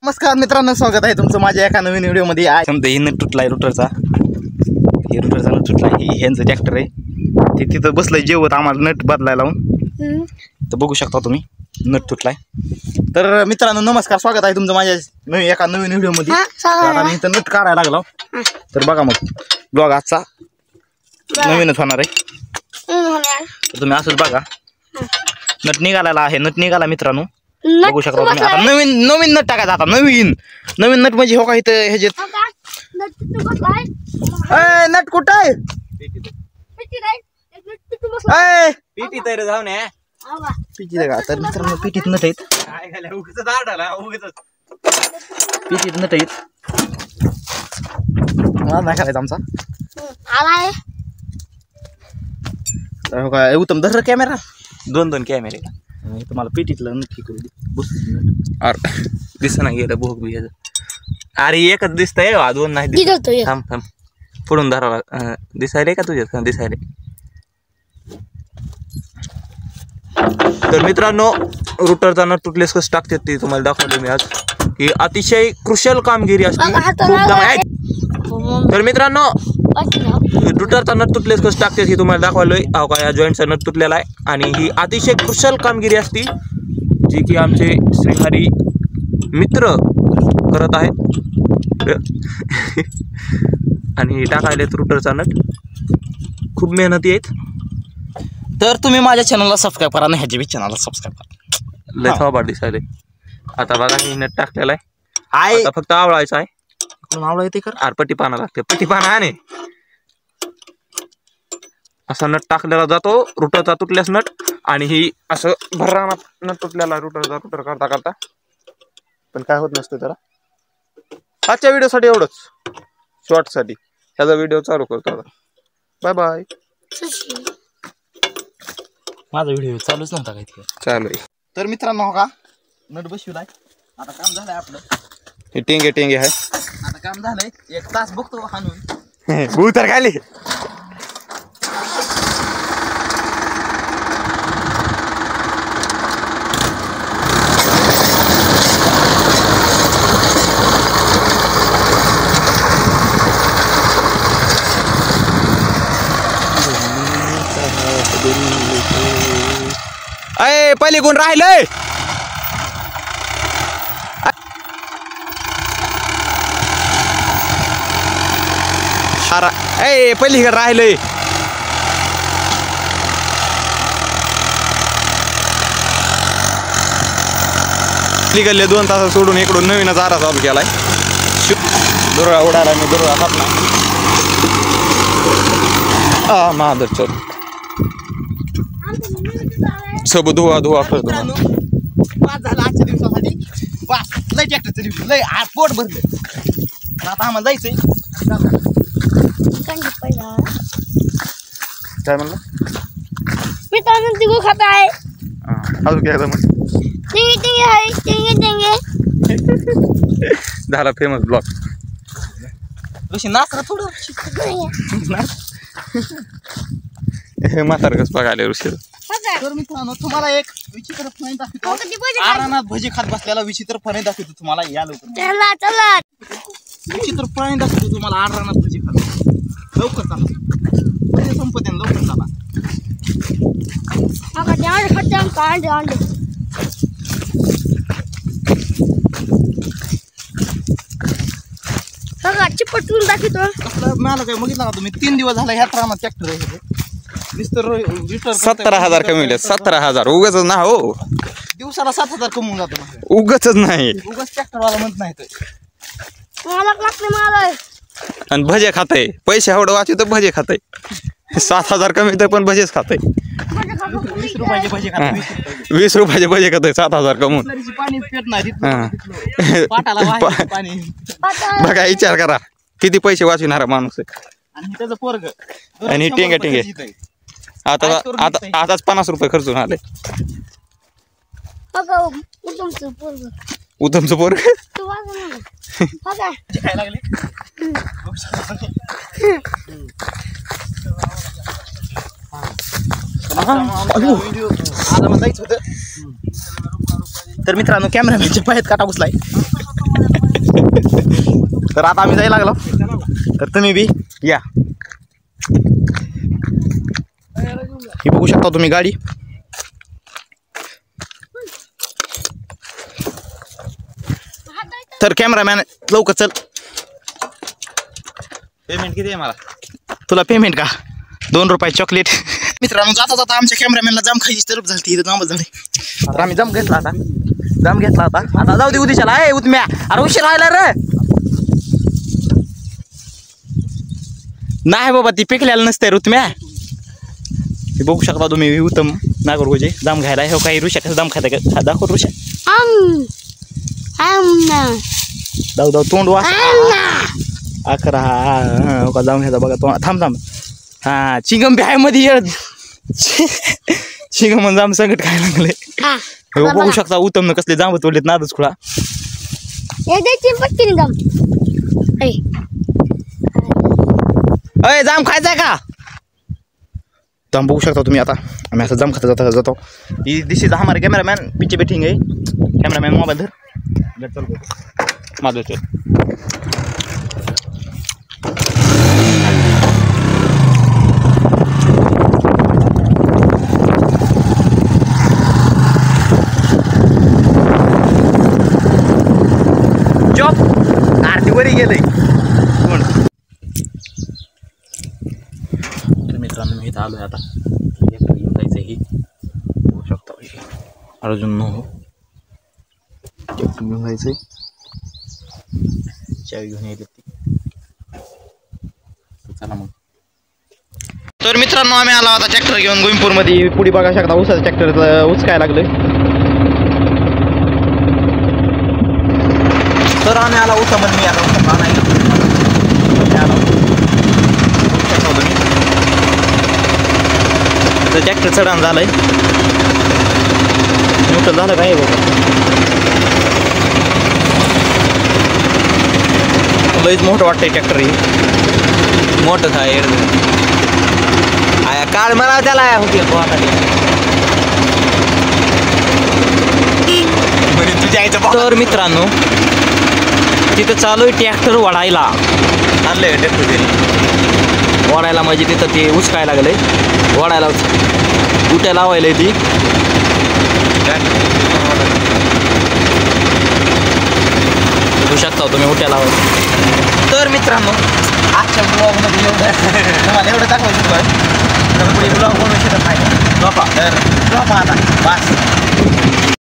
नमस्कार मित्रांनो, स्वागत आहे तुमचं माझ्या एका नवीन व्हिडिओमध्ये। आज समजा ही नट तुटलाय रुटरचा, हे रुटरचा नट तुटलाय, ही ह्यांचं ट्रॅक्टर आहे, ते तिथं बसलंय जेवत आम्हाला नट बदलायला लावून। तर बघू शकता तुम्ही नट तुटलाय। तर मित्रांनो नमस्कार, स्वागत आहे तुमचं माझ्या एका नवीन व्हिडिओमध्ये। आता मी इथं नट काढायला लागलो, तर बघा मग ब्लॉग आजचा नवीनच होणार आहे। तर तुम्ही असंच बघा, नट निघाला आहे, नट निघाला मित्रांनो, बघू शकता तुम्ही। आता नवीन नट टाकायचा, आता नवीन नट म्हणजे हो का इथं ह्याच्यात नट कुठं आहे? पीटी तयार जाऊ नये, पिटी का? तर मित्रांनो पिटीत नट आहेत, पिटीत नट आहेत। मला नाही करायचं आमचा तर हो का उत्तम धर कॅमेरा, दोन कॅमेरे तुम्हाला पेटीतलं नक्की करू दे। अरे दिसत नाही गेलं भोग बी ह्याचं। अरे एकच दिसतंय, दोन नाही दिसत। थांब थांब, पुढून धरावा दिसायले का तुझ्या दिसायले। तर मित्रांनो रुटरचा नट तुटलेस कसं टाकतात ते तुम्हाला दाखवले मी आज, की अतिशय कुशल कामगिरी असते। तर मित्रांनो रुटरचा नट तुटलेस कसं टाकतात हे तुम्हाला दाखवलोय। अहो का या जॉईंटचा नट तुटलेला आहे आणि ही अतिशय कुशल कामगिरी असते, जी की आमचे श्रीहरी मित्र करत आहेत। आणि टाकायलेत रुटरचा नट, खूप मेहनती आहेत। तर तुम्ही माझ्या चॅनलला सबस्क्राईब करा आणि ह्याच्या बी चॅनलला सबस्क्राईब करा। लय थोबाड दिसायले। आता बघा मी नट टाकलेला आहे, आता फक्त आवळायचं आहे। आवळा येते कर, पट्टी पाना लागते, पट्टी पाना आहे। असा नट टाकलेला जातो रुटरचा तुटल्यास नट, आणि ही असं भररानात नट तुटलेला रुटर करता करता, पण काय होत नसतं त्याला। आजच्या व्हिडिओसाठी एवढंच, शॉर्टसाठी ह्याचा व्हिडिओ चालू करतो आता। Bye bye. माझा व्हिडिओ चालूच नव्हता काही चालू आहे। तर मित्रांनो हो का नट बसविलाय, आता काम झालंय आपलं। हे टेंगे आहे, आता काम झालंय, एक तास बघतो हाणून उतर खाली। अय पहिले कोण राहिलंय? ए पलीकडे राहिलंय। निघाले 2 तास सोडून इकडून नवीनच आरा चालू केलाय। दुर्गा उडाला मी, दुर्गा हातला मादर चल सब धुवा करतो। पाच झालं आजच्या दिवसासाठी, बस लय ट्रॅक्टरचं दिवस, लय आज पोट भरलं। आता आम्हाला जायचंय। काय म्हणलं मी तर तिघू खात आहे। अजून काय मग झाला फेमस ब्लॉग। ऋषी नाच थोडं म्हातार कस बघायला ऋषी। तर मित्रांनो तुम्हाला एक विचित्र प्राणी दाखवतो, आरानात भजी खात बसलेला विचित्र प्राणी दाखवतो तुम्हाला। या लवकर विचित्र प्राणी दाखवतो तुम्हाला, आरानात भजी खात। लवकर चला, संपत लवकर चला। चिपटून दाखवतो मला काय बघितलं का तुम्ही? 3 दिवस झाला ह्या ट्रामात ट्रॅक्टर आहे, 17,000 कमी, 17,000 उगाच ना हो, दिवसाला 7,000 कमवून जातो। उगाच नाही, उगाच ट्रॅक्टरवाला म्हणत नाही आणि भजे खाते, पैसे एवढं वाचतो भजे खाते। 7,000 कमी तर पण भजेच खाते। 20 रुपयाचे भजे खाते, 20 रुपयाचे भजे खाते 7,000 कमवून। पाणी पेटणार पाणी बघा, विचार करा किती पैसे वाचविणारा माणूस आहे। आणि त्याचं पोरग आणि टेंगे आताच 50 रुपये खर्चून आले। उत्तमचं पोरग खायला लागले। व्हिडिओ आता मला जायचं होतं, तर मित्रांनो कॅमेरामॅनच्या पायात काटा घुसलाय. तर आता आम्ही जायला लागलो. तर तुम्ही बी या. ही बघू शकता तुम्ही गाडी. तर कॅमेरामॅन लवकर चल. पेमेंट किती आहे मला? तुला पेमेंट का? 2 रुपये चॉकलेट. मित्रांनो जाता जाता आमच्या कॅमेरामॅनला जाम खायची तरफ झाली. इथं जांभळ झाले. तर आम्ही जाम घेतला आता. आता जाऊ दे उद्याच्याला. आहे उद्या अरे उशीर राहिला रे. नाही बाबा ती पिकलेलं नसते ऋतम्या. हे बघू शकता तुम्ही उत्तम नागरगोजे जाम घ्यायला. हे काही ऋषा कसं जाम खायला का दाखव ऋषा. दाऊ तोंड वास. अकरा हो का जाम घ्यायचा बघा तोंड. थांब हा चिंगम आहे मध्ये येत. चिंगम जाम संकट खायला लागले. बघू शकता उत्तम कसले जांब तोडलेत नादच खुळा. अय जाम खायचाय का? जाम बघू शकता तुम्ही. आता आम्ही असं जाम खाता जातो. दिस इज हमारे कॅमेरामॅन पीछे बैठेंगे. कॅमेरामॅन मोबाईल धर माझं चल. जॉब आरतीवरही गेलंय. तर मित्रांनो मी इथं आलोय आता. घेऊन जायचं ही बघू शकता. अर्जुन हो घेऊन जायचंय. चावी घेऊन यायची ती. चला मग. तर मित्रांनो आम्ही आला होता ट्रॅक्टर घेऊन गोविंदपूरमध्ये. पुढे बघा शकता उसाचं ट्रॅक्टर उचकाय लागलं. तर आम्ही आला उसामध्ये. मी आला उसा आणायला. तर ट्रॅक्टर चढान झालंय. न्यूट्रल झालं काय बघा. लईच मोठं वाटतंय ट्रॅक्टर. हे मोठं काय काळ मला त्याला होती तुझ्या आईचं. तर मित्रांनो तिथं चालू आहे ट्रॅक्टर वडायला. आणलंय ट्रॅक्टर वडायला म्हणजे तिथं ते उचकाय लागलंय. वडायला उट्या लावायला ती. बघू शकता तुम्ही उट्या लावा. तर मित्रांनो आजच्या ब्लॉगमध्ये तुम्हाला एवढं दाखवायचं. तर पुढे ब्लॉग बनवू शकत नाही. आता बस.